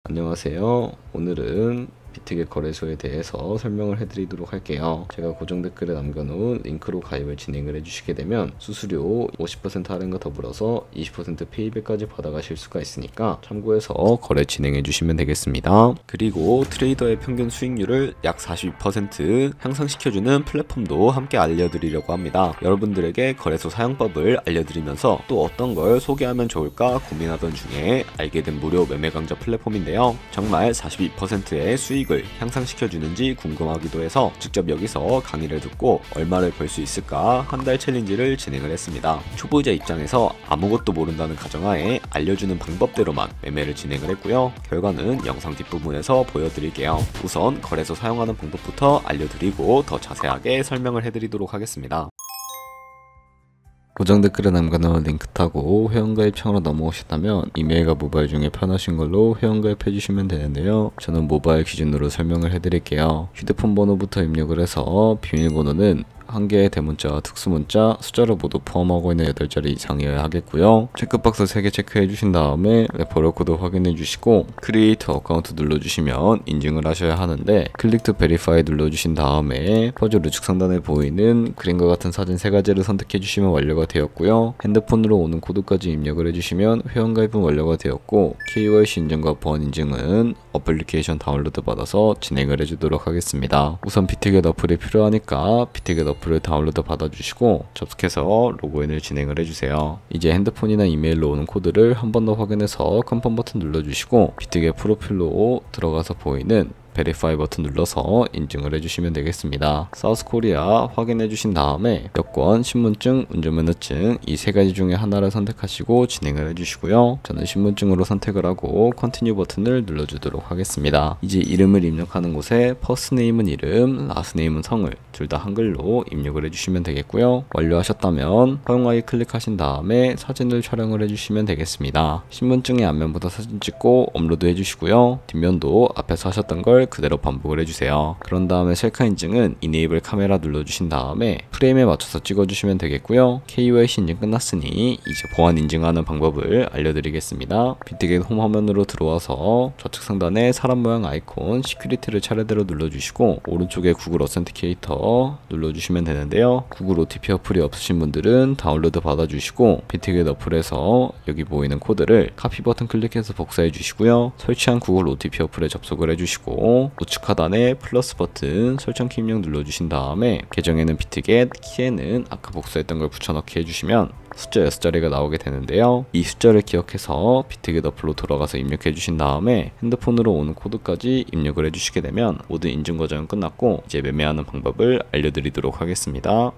안녕하세요. 오늘은 비트겟 거래소에 대해서 설명을 해드리도록 할게요. 제가 고정 댓글에 남겨놓은 링크로 가입을 진행을 해주시게 되면 수수료 50% 할인과 더불어서 20% 페이백까지 받아가실 수가 있으니까 참고해서 거래 진행해 주시면 되겠습니다. 그리고 트레이더의 평균 수익률을 약 42% 향상시켜주는 플랫폼도 함께 알려드리려고 합니다. 여러분들에게 거래소 사용법을 알려드리면서 또 어떤 걸 소개하면 좋을까 고민하던 중에 알게 된 무료 매매 강좌 플랫폼인데요. 정말 42%의 수익을 향상시켜주는지 궁금하기도 해서 직접 여기서 강의를 듣고 얼마를 벌 수 있을까 한 달 챌린지를 진행을 했습니다. 초보자 입장에서 아무것도 모른다는 가정하에 알려주는 방법대로만 매매를 진행을 했고요. 결과는 영상 뒷부분에서 보여드릴게요. 우선 거래소 사용하는 방법부터 알려드리고 더 자세하게 설명을 해드리도록 하겠습니다. 고정 댓글에 남겨놓은 링크 타고 회원가입창으로 넘어오셨다면 이메일과 모바일 중에 편하신 걸로 회원가입해 주시면 되는데요. 저는 모바일 기준으로 설명을 해드릴게요. 휴대폰 번호부터 입력을 해서 비밀번호는 한 개의 대문자, 특수문자, 숫자를 모두 포함하고 있는 8자리 이상이어야 하겠고요. 체크박스 3개 체크해 주신 다음에 레퍼럴 코드 확인해 주시고 크리에이터 어카운트 눌러주시면 인증을 하셔야 하는데 클릭 투 베리파이 눌러주신 다음에 퍼즐 우측 상단에 보이는 그림과 같은 사진 3가지를 선택해 주시면 완료가 되었고요. 핸드폰으로 오는 코드까지 입력을 해주시면 회원가입은 완료가 되었고 KYC 인증과 보안 인증은 어플리케이션 다운로드 받아서 진행을 해주도록 하겠습니다. 우선 비트겟 어플이 필요하니까 비트겟 어플을 다운로드 받아주시고 접속해서 로그인을 진행을 해주세요. 이제 핸드폰이나 이메일로 오는 코드를 한 번 더 확인해서 컨펌 버튼 눌러주시고 비트겟 프로필로 들어가서 보이는 베리파이 버튼 눌러서 인증을 해주시면 되겠습니다. 사우스코리아 확인해 주신 다음에 여권, 신분증, 운전면허증 이 3가지 중에 하나를 선택하시고 진행을 해주시고요. 저는 신분증으로 선택을 하고 컨티뉴 버튼을 눌러주도록 하겠습니다. 이제 이름을 입력하는 곳에 퍼스트네임은 이름, 라스트네임은 성을 둘 다 한글로 입력을 해주시면 되겠고요. 완료하셨다면 허용하기 클릭하신 다음에 사진을 촬영을 해주시면 되겠습니다. 신분증의 앞면부터 사진 찍고 업로드 해주시고요. 뒷면도 앞에서 하셨던 걸 그대로 반복을 해주세요. 그런 다음에 셀카 인증은 이네이블 카메라 눌러주신 다음에 프레임에 맞춰서 찍어주시면 되겠고요. KYC 인증 끝났으니 이제 보안 인증하는 방법을 알려드리겠습니다. 비트겟 홈 화면으로 들어와서 좌측 상단에 사람 모양 아이콘 시큐리티를 차례대로 눌러주시고 오른쪽에 구글 어센티케이터 눌러주시면 되는데요. 구글 OTP 어플이 없으신 분들은 다운로드 받아주시고 비트겟 어플에서 여기 보이는 코드를 카피 버튼 클릭해서 복사해 주시고요. 설치한 구글 OTP 어플에 접속을 해주시고 우측 하단에 플러스 버튼 설정 키 입력 눌러주신 다음에 계정에는 비트겟, 키에는 아까 복사했던 걸 붙여넣기 해주시면 숫자 6자리가 나오게 되는데요. 이 숫자를 기억해서 비트겟 어플로 들어가서 입력해 주신 다음에 핸드폰으로 오는 코드까지 입력을 해주시게 되면 모든 인증 과정은 끝났고 이제 매매하는 방법을 알려드리도록 하겠습니다.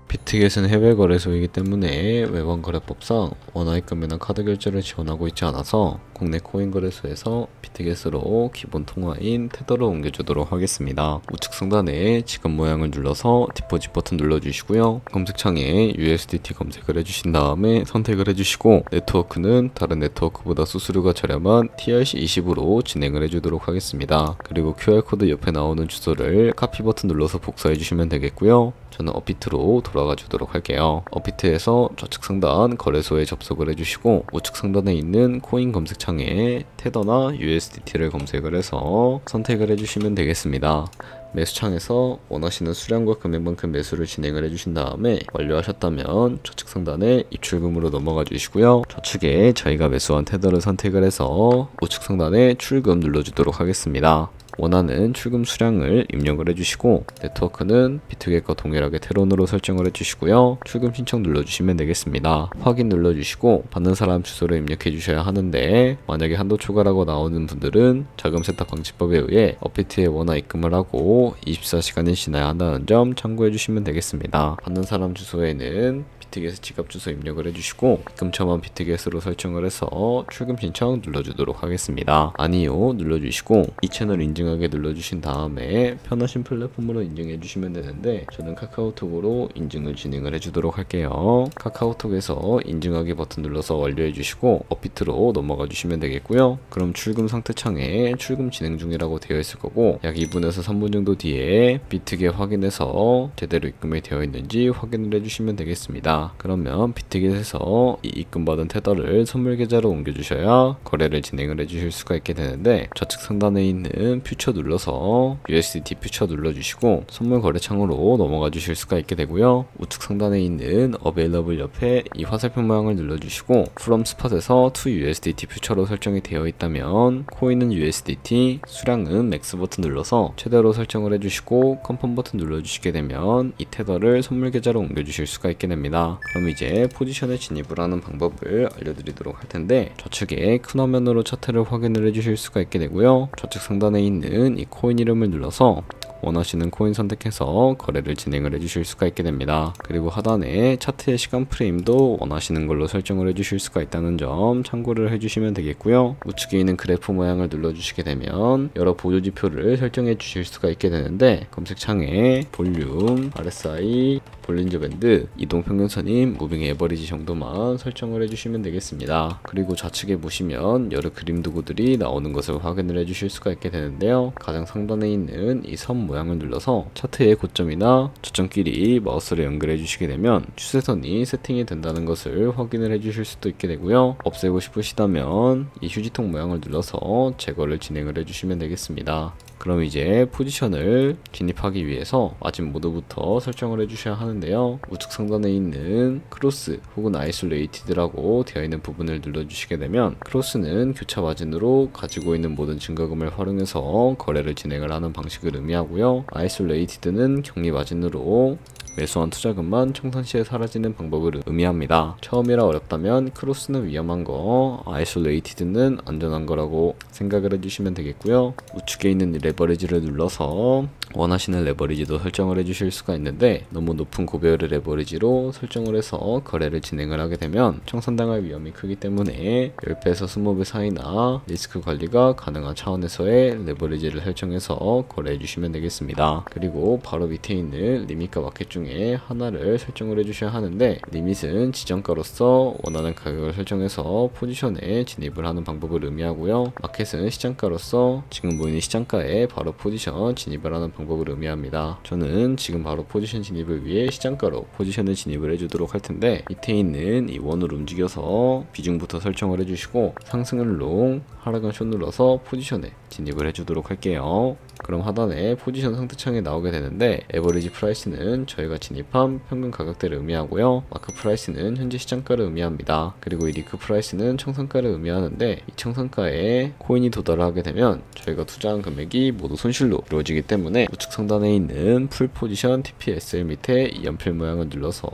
비트겟은 해외 거래소이기 때문에 외환거래법상 원화입금이나 카드 결제를 지원하고 있지 않아서 국내 코인 거래소에서 비트겟으로 기본 통화인 테더를 옮겨주도록 하겠습니다. 우측 상단에 지금 모양을 눌러서 디포짓 버튼 눌러주시고요. 검색창에 USDT 검색을 해주신 다음에 선택을 해주시고 네트워크는 다른 네트워크보다 수수료가 저렴한 TRC20으로 진행을 해주도록 하겠습니다. 그리고 QR코드 옆에 나오는 주소를 카피 버튼 눌러서 복사해 주시면 되겠고요. 저는 업비트로 돌아가 주도록 할게요. 업비트에서 좌측 상단 거래소에 접속을 해주시고 우측 상단에 있는 코인 검색창에 테더나 USDT를 검색을 해서 선택을 해주시면 되겠습니다. 매수창에서 원하시는 수량과 금액만큼 매수를 진행을 해주신 다음에 완료하셨다면 좌측 상단에 입출금으로 넘어가 주시고요. 좌측에 저희가 매수한 테더를 선택을 해서 우측 상단에 출금 눌러주도록 하겠습니다. 원하는 출금 수량을 입력을 해주시고 네트워크는 비트겟과 동일하게 테론으로 설정을 해주시고요. 출금 신청 눌러주시면 되겠습니다. 확인 눌러주시고 받는 사람 주소를 입력해 주셔야 하는데 만약에 한도 초과라고 나오는 분들은 자금 세탁 방지법에 의해 업비트에 원화 입금을 하고 24시간이 지나야 한다는 점 참고해 주시면 되겠습니다. 받는 사람 주소에는 비트겟의 지갑 주소 입력을 해주시고 입금처만 비트겟으로 설정을 해서 출금 신청 눌러주도록 하겠습니다. 아니요 눌러주시고 이 채널 인증하게 눌러주신 다음에 편하신 플랫폼으로 인증해 주시면 되는데 저는 카카오톡으로 인증을 진행을 해주도록 할게요. 카카오톡에서 인증하기 버튼 눌러서 완료해 주시고 업비트로 넘어가 주시면 되겠고요. 그럼 출금 상태 창에 출금 진행 중이라고 되어 있을 거고 약 2분에서 3분 정도 뒤에 비트겟 확인해서 제대로 입금이 되어 있는지 확인을 해주시면 되겠습니다. 되겠습니다. 그러면 비트깃에서 이 입금받은 테더를 선물 계좌로 옮겨주셔야 거래를 진행을 해주실 수가 있게 되는데, 좌측 상단에 있는 퓨처 눌러서 USDT 퓨처 눌러주시고 선물 거래 창으로 넘어가 주실 수가 있게 되고요. 우측 상단에 있는 Available 옆에 이 화살표 모양을 눌러주시고 From Spot에서 to USDT 퓨처로 설정이 되어 있다면 코인은 USDT, 수량은 맥스 버튼 눌러서 최대로 설정을 해주시고 컨펌 버튼 눌러주시게 되면 이 테더를 선물 계좌로 옮겨주실 수가 있게 됩니다. 그럼 이제 포지션에 진입을 하는 방법을 알려드리도록 할 텐데, 좌측에 큰 화면으로 차트를 확인을 해주실 수가 있게 되고요. 좌측 상단에 있는 이 코인 이름을 눌러서 원하시는 코인 선택해서 거래를 진행을 해주실 수가 있게 됩니다. 그리고 하단에 차트의 시간 프레임도 원하시는 걸로 설정을 해주실 수가 있다는 점 참고를 해주시면 되겠고요. 우측에 있는 그래프 모양을 눌러주시게 되면 여러 보조지표를 설정해 주실 수가 있게 되는데, 검색창에 볼륨, RSI, 볼린저 밴드, 이동평균선인 무빙 에버리지 정도만 설정을 해주시면 되겠습니다. 그리고 좌측에 보시면 여러 그림 도구들이 나오는 것을 확인을 해주실 수가 있게 되는데요. 가장 상단에 있는 이 선 모양을 눌러서 차트의 고점이나 저점끼리 마우스를 연결해 주시게 되면 추세선이 세팅이 된다는 것을 확인을 해주실 수도 있게 되고요. 없애고 싶으시다면 이 휴지통 모양을 눌러서 제거를 진행을 해주시면 되겠습니다. 그럼 이제 포지션을 진입하기 위해서 마진 모드부터 설정을 해주셔야 하는데요. 우측 상단에 있는 크로스 혹은 아이솔레이티드라고 되어 있는 부분을 눌러주시게 되면, 크로스는 교차 마진으로 가지고 있는 모든 증가금을 활용해서 거래를 진행을 하는 방식을 의미하고요. 아이솔레이티드는 격리 마진으로 매수한 투자금만 청산 시에 사라지는 방법을 의미합니다. 처음이라 어렵다면 크로스는 위험한 거, 아이솔레이티드는 안전한 거라고 생각을 해주시면 되겠고요. 우측에 있는 레버리지를 눌러서 원하시는 레버리지도 설정을 해주실 수가 있는데, 너무 높은 고배율의 레버리지로 설정을 해서 거래를 진행을 하게 되면 청산당할 위험이 크기 때문에 10배에서 20배 사이나 리스크 관리가 가능한 차원에서의 레버리지를 설정해서 거래해 주시면 되겠습니다. 그리고 바로 밑에 있는 리밋과 마켓 중에 하나를 설정을 해주셔야 하는데, 리밋은 지정가로서 원하는 가격을 설정해서 포지션에 진입을 하는 방법을 의미하고요. 마켓은 시장가로서 지금 보이는 시장가에 바로 포지션 진입을 하는 방법을 의미합니다. 저는 지금 바로 포지션 진입을 위해 시장가로 포지션을 진입을 해주도록 할 텐데, 밑에 있는 이 원을 움직여서 비중부터 설정을 해주시고 상승은 롱, 하락은 숏 눌러서 포지션에 진입을 해주도록 할게요. 그럼 하단에 포지션 상태창이 나오게 되는데, 에버리지 프라이스는 저희가 진입한 평균 가격대를 의미하고요. 마크 프라이스는 현재 시장가를 의미합니다. 그리고 이 리크 프라이스는 청산가를 의미하는데, 이 청산가에 코인이 도달하게 되면 저희가 투자한 금액이 모두 손실로 이루어지기 때문에 우측 상단에 있는 풀 포지션 TPSL 밑에 이 연필 모양을 눌러서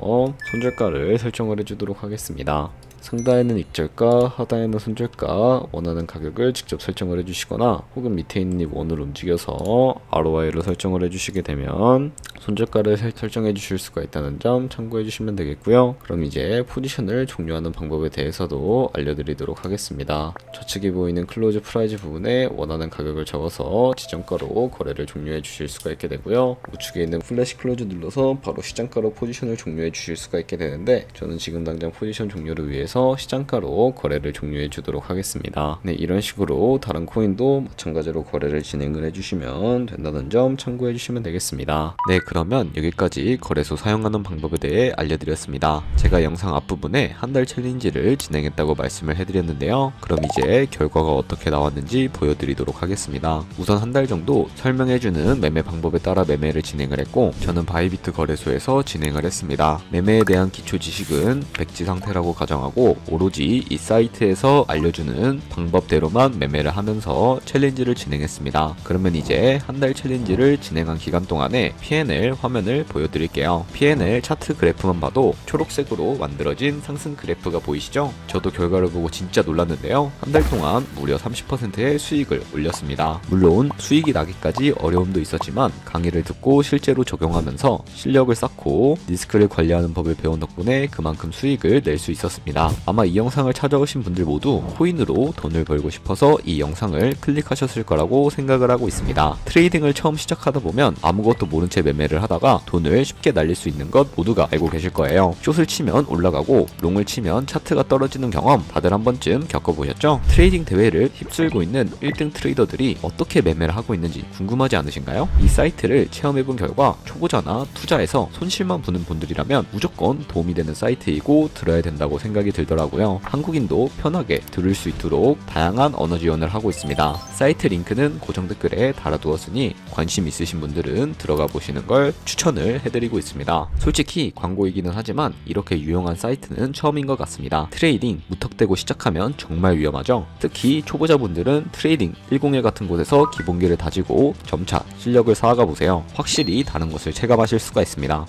손절가를 설정을 해주도록 하겠습니다. 상단에는 익절가, 하단에는 손절가, 원하는 가격을 직접 설정을 해주시거나 혹은 밑에 있는 이 원을 움직여서 ROI를 설정을 해주시게 되면 손절가를 설정해 주실 수가 있다는 점 참고해 주시면 되겠고요. 그럼 이제 포지션을 종료하는 방법에 대해서도 알려드리도록 하겠습니다. 좌측에 보이는 클로즈 프라이즈 부분에 원하는 가격을 적어서 지정가로 거래를 종료해 주실 수가 있게 되고요. 우측에 있는 플래시 클로즈 눌러서 바로 시장가로 포지션을 종료해 주실 수가 있게 되는데, 저는 지금 당장 포지션 종료를 위해서 시장가로 거래를 종료해 주도록 하겠습니다. 네, 이런 식으로 다른 코인도 마찬가지로 거래를 진행을 해주시면 된다는 점 참고해 주시면 되겠습니다. 네, 그러면 여기까지 거래소 사용하는 방법에 대해 알려드렸습니다. 제가 영상 앞부분에 한 달 챌린지를 진행했다고 말씀을 해드렸는데요. 그럼 이제 결과가 어떻게 나왔는지 보여드리도록 하겠습니다. 우선 한 달 정도 설명해주는 매매 방법에 따라 매매를 진행을 했고, 저는 바이비트 거래소에서 진행을 했습니다. 매매에 대한 기초 지식은 백지 상태라고 가정하고 오로지 이 사이트에서 알려주는 방법대로만 매매를 하면서 챌린지를 진행했습니다. 그러면 이제 한 달 챌린지를 진행한 기간 동안에 P&L 화면을 보여드릴게요. P&L 차트 그래프만 봐도 초록색으로 만들어진 상승 그래프가 보이시죠? 저도 결과를 보고 진짜 놀랐는데요. 한 달 동안 무려 30%의 수익을 올렸습니다. 물론 수익이 나기까지 어려움도 있었지만 강의를 듣고 실제로 적용하면서 실력을 쌓고 리스크를 관리하는 법을 배운 덕분에 그만큼 수익을 낼 수 있었습니다. 아마 이 영상을 찾아오신 분들 모두 코인으로 돈을 벌고 싶어서 이 영상을 클릭하셨을 거라고 생각을 하고 있습니다. 트레이딩을 처음 시작하다 보면 아무것도 모른 채 매매를 하다가 돈을 쉽게 날릴 수 있는 것 모두가 알고 계실 거예요. 숏을 치면 올라가고 롱을 치면 차트가 떨어지는 경험 다들 한 번쯤 겪어보셨죠? 트레이딩 대회를 휩쓸고 있는 1등 트레이더들이 어떻게 매매를 하고 있는지 궁금하지 않으신가요? 이 사이트를 체험해본 결과 초보자나 투자에서 손실만 보는 분들이라면 무조건 도움이 되는 사이트이고 들어야 된다고 생각이 들더라고요. 한국인도 편하게 들을 수 있도록 다양한 언어 지원을 하고 있습니다. 사이트 링크는 고정 댓글에 달아두었으니 관심 있으신 분들은 들어가 보시는 걸 추천을 해드리고 있습니다. 솔직히 광고이기는 하지만 이렇게 유용한 사이트는 처음인 것 같습니다. 트레이딩 무턱대고 시작하면 정말 위험하죠. 특히 초보자분들은 트레이딩 101 같은 곳에서 기본기를 다지고 점차 실력을 쌓아가 보세요. 확실히 다른 것을 체감하실 수가 있습니다.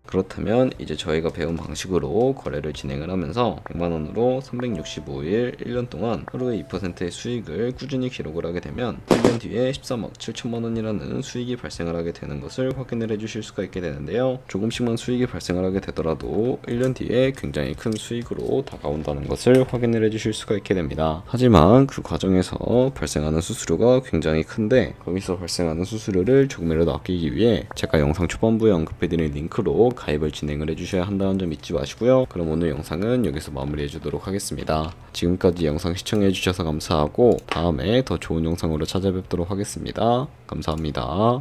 그렇다면 이제 저희가 배운 방식으로 거래를 진행을 하면서 100만원으로 365일 1년 동안 하루에 2%의 수익을 꾸준히 기록을 하게 되면 1년 뒤에 13억 7천만원이라는 수익이 발생을 하게 되는 것을 확인을 해주실 수가 있게 되는데요. 조금씩만 수익이 발생을 하게 되더라도 1년 뒤에 굉장히 큰 수익으로 다가온다는 것을 확인을 해주실 수가 있게 됩니다. 하지만 그 과정에서 발생하는 수수료가 굉장히 큰데 거기서 발생하는 수수료를 조금이라도 아끼기 위해 제가 영상 초반부에 언급해드린 링크로 가입을 진행을 해주셔야 한다는 점 잊지 마시고요. 그럼 오늘 영상은 여기서 마무리해 주도록 하겠습니다. 지금까지 영상 시청해 주셔서 감사하고 다음에 더 좋은 영상으로 찾아뵙도록 하겠습니다. 감사합니다.